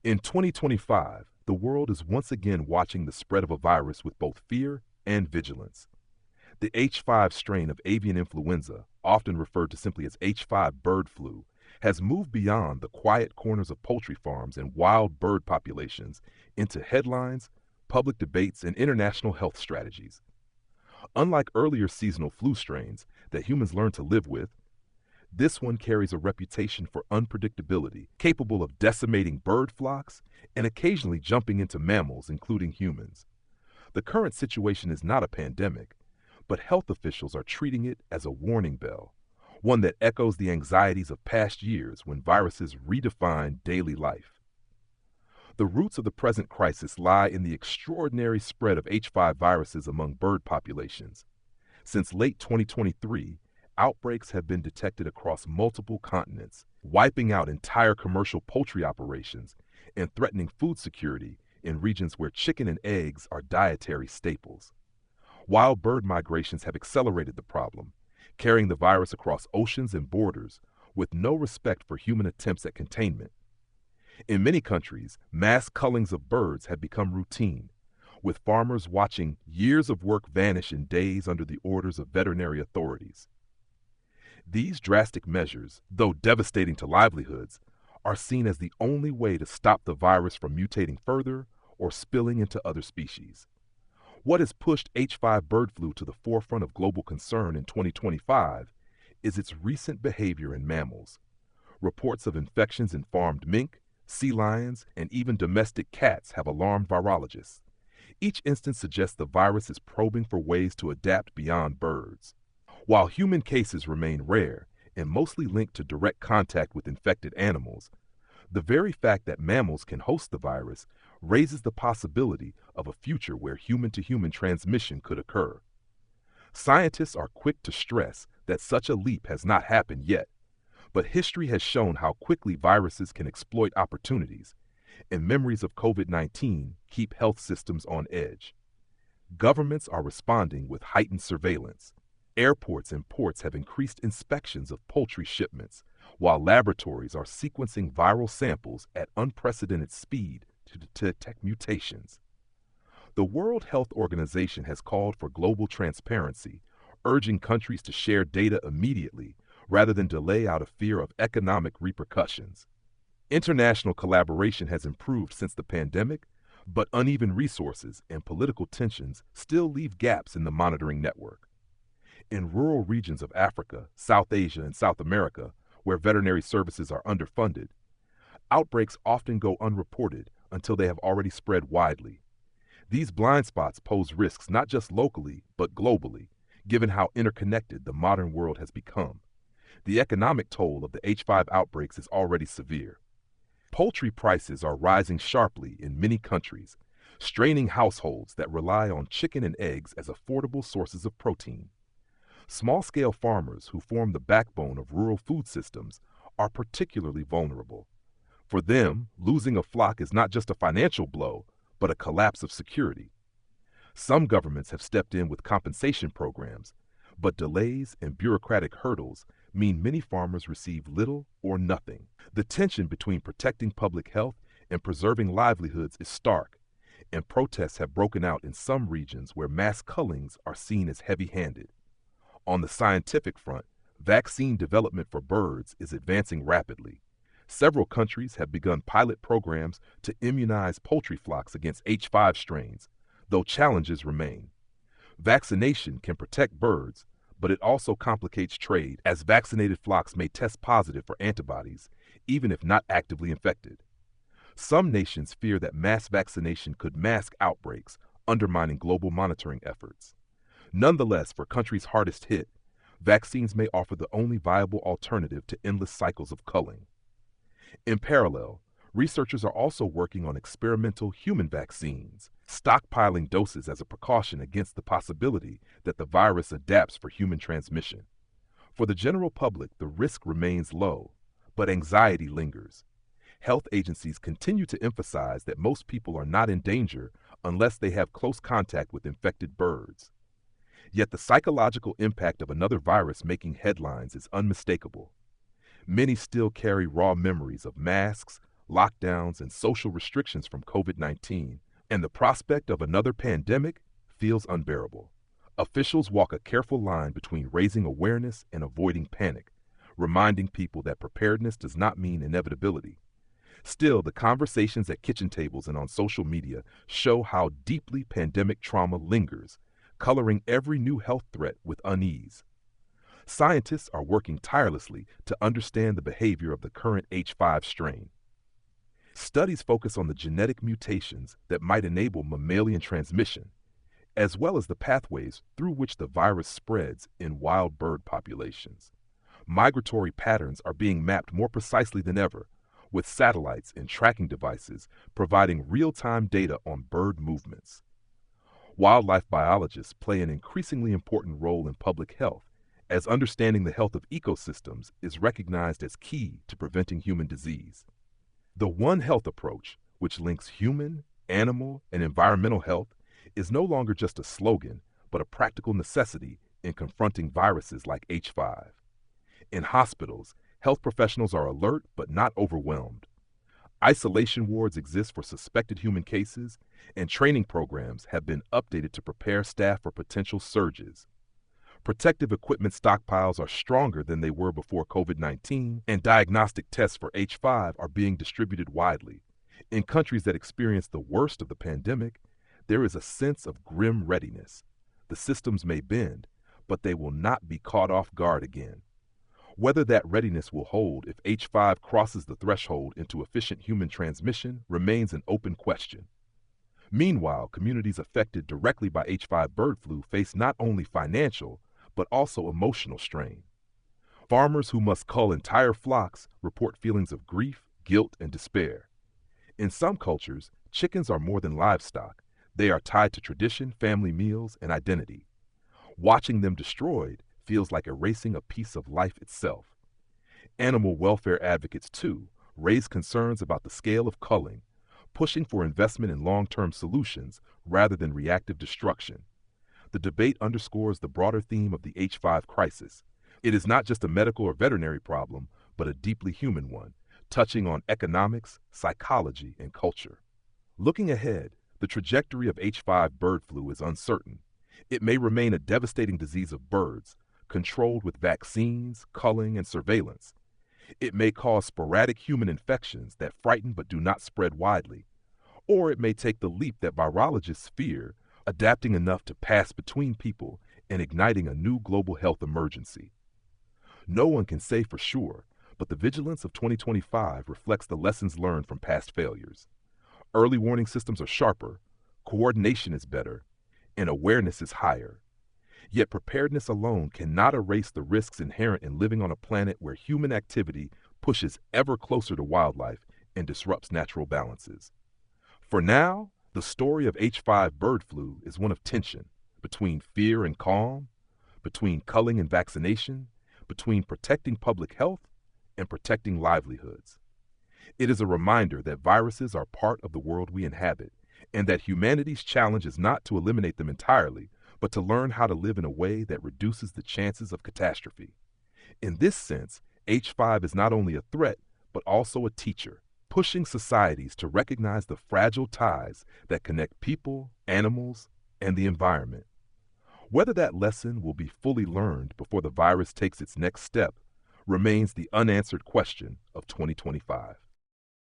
In 2025, the world is once again watching the spread of a virus with both fear and vigilance. The H5 strain of avian influenza, often referred to simply as H5 bird flu, has moved beyond the quiet corners of poultry farms and wild bird populations into headlines, public debates, and international health strategies. Unlike earlier seasonal flu strains that humans learned to live with, this one carries a reputation for unpredictability, capable of decimating bird flocks and occasionally jumping into mammals, including humans. The current situation is not a pandemic, but health officials are treating it as a warning bell, one that echoes the anxieties of past years when viruses redefined daily life. The roots of the present crisis lie in the extraordinary spread of H5 viruses among bird populations. Since late 2023, outbreaks have been detected across multiple continents, wiping out entire commercial poultry operations and threatening food security in regions where chicken and eggs are dietary staples. Wild bird migrations have accelerated the problem, carrying the virus across oceans and borders with no respect for human attempts at containment. In many countries, mass cullings of birds have become routine, with farmers watching years of work vanish in days under the orders of veterinary authorities. These drastic measures, though devastating to livelihoods, are seen as the only way to stop the virus from mutating further or spilling into other species. What has pushed H5 bird flu to the forefront of global concern in 2025 is its recent behavior in mammals. Reports of infections in farmed mink, sea lions, and even domestic cats have alarmed virologists. Each instance suggests the virus is probing for ways to adapt beyond birds. While human cases remain rare and mostly linked to direct contact with infected animals, the very fact that mammals can host the virus raises the possibility of a future where human-to-human transmission could occur. Scientists are quick to stress that such a leap has not happened yet, but history has shown how quickly viruses can exploit opportunities, and memories of COVID-19 keep health systems on edge. Governments are responding with heightened surveillance. Airports and ports have increased inspections of poultry shipments, while laboratories are sequencing viral samples at unprecedented speed to detect mutations. The World Health Organization has called for global transparency, urging countries to share data immediately rather than delay out of fear of economic repercussions. International collaboration has improved since the pandemic, but uneven resources and political tensions still leave gaps in the monitoring network. In rural regions of Africa, South Asia, and South America, where veterinary services are underfunded, outbreaks often go unreported until they have already spread widely. These blind spots pose risks not just locally, but globally, given how interconnected the modern world has become. The economic toll of the H5 outbreaks is already severe. Poultry prices are rising sharply in many countries, straining households that rely on chicken and eggs as affordable sources of protein. Small-scale farmers who form the backbone of rural food systems are particularly vulnerable. For them, losing a flock is not just a financial blow, but a collapse of security. Some governments have stepped in with compensation programs, but delays and bureaucratic hurdles mean many farmers receive little or nothing. The tension between protecting public health and preserving livelihoods is stark, and protests have broken out in some regions where mass cullings are seen as heavy-handed. On the scientific front, vaccine development for birds is advancing rapidly. Several countries have begun pilot programs to immunize poultry flocks against H5 strains, though challenges remain. Vaccination can protect birds, but it also complicates trade, as vaccinated flocks may test positive for antibodies, even if not actively infected. Some nations fear that mass vaccination could mask outbreaks, undermining global monitoring efforts. Nonetheless, for countries hardest hit, vaccines may offer the only viable alternative to endless cycles of culling. In parallel, researchers are also working on experimental human vaccines, stockpiling doses as a precaution against the possibility that the virus adapts for human transmission. For the general public, the risk remains low, but anxiety lingers. Health agencies continue to emphasize that most people are not in danger unless they have close contact with infected birds. Yet the psychological impact of another virus making headlines is unmistakable. Many still carry raw memories of masks, lockdowns, and social restrictions from COVID-19, and the prospect of another pandemic feels unbearable. Officials walk a careful line between raising awareness and avoiding panic, reminding people that preparedness does not mean inevitability. Still, the conversations at kitchen tables and on social media show how deeply pandemic trauma lingers, coloring every new health threat with unease. Scientists are working tirelessly to understand the behavior of the current H5 strain. Studies focus on the genetic mutations that might enable mammalian transmission, as well as the pathways through which the virus spreads in wild bird populations. Migratory patterns are being mapped more precisely than ever, with satellites and tracking devices providing real-time data on bird movements. Wildlife biologists play an increasingly important role in public health, as understanding the health of ecosystems is recognized as key to preventing human disease. The One Health approach, which links human, animal, and environmental health, is no longer just a slogan, but a practical necessity in confronting viruses like H5. In hospitals, health professionals are alert but not overwhelmed. Isolation wards exist for suspected human cases, and training programs have been updated to prepare staff for potential surges. Protective equipment stockpiles are stronger than they were before COVID-19, and diagnostic tests for H5 are being distributed widely. In countries that experienced the worst of the pandemic, there is a sense of grim readiness. The systems may bend, but they will not be caught off guard again. Whether that readiness will hold if H5 crosses the threshold into efficient human transmission remains an open question. Meanwhile, communities affected directly by H5 bird flu face not only financial, but also emotional strain. Farmers who must cull entire flocks report feelings of grief, guilt, and despair. In some cultures, chickens are more than livestock. They are tied to tradition, family meals, and identity. Watching them destroyed feels like erasing a piece of life itself. Animal welfare advocates, too, raise concerns about the scale of culling, pushing for investment in long-term solutions rather than reactive destruction. The debate underscores the broader theme of the H5 crisis. It is not just a medical or veterinary problem, but a deeply human one, touching on economics, psychology, and culture. Looking ahead, the trajectory of H5 bird flu is uncertain. It may remain a devastating disease of birds, controlled with vaccines, culling, and surveillance. It may cause sporadic human infections that frighten but do not spread widely. Or it may take the leap that virologists fear, adapting enough to pass between people and igniting a new global health emergency. No one can say for sure, but the vigilance of 2025 reflects the lessons learned from past failures. Early warning systems are sharper, coordination is better, and awareness is higher. Yet preparedness alone cannot erase the risks inherent in living on a planet where human activity pushes ever closer to wildlife and disrupts natural balances. For now, the story of H5 bird flu is one of tension, between fear and calm, between culling and vaccination, between protecting public health and protecting livelihoods. It is a reminder that viruses are part of the world we inhabit, and that humanity's challenge is not to eliminate them entirely, but to learn how to live in a way that reduces the chances of catastrophe. In this sense, H5 is not only a threat, but also a teacher, pushing societies to recognize the fragile ties that connect people, animals, and the environment. Whether that lesson will be fully learned before the virus takes its next step remains the unanswered question of 2025.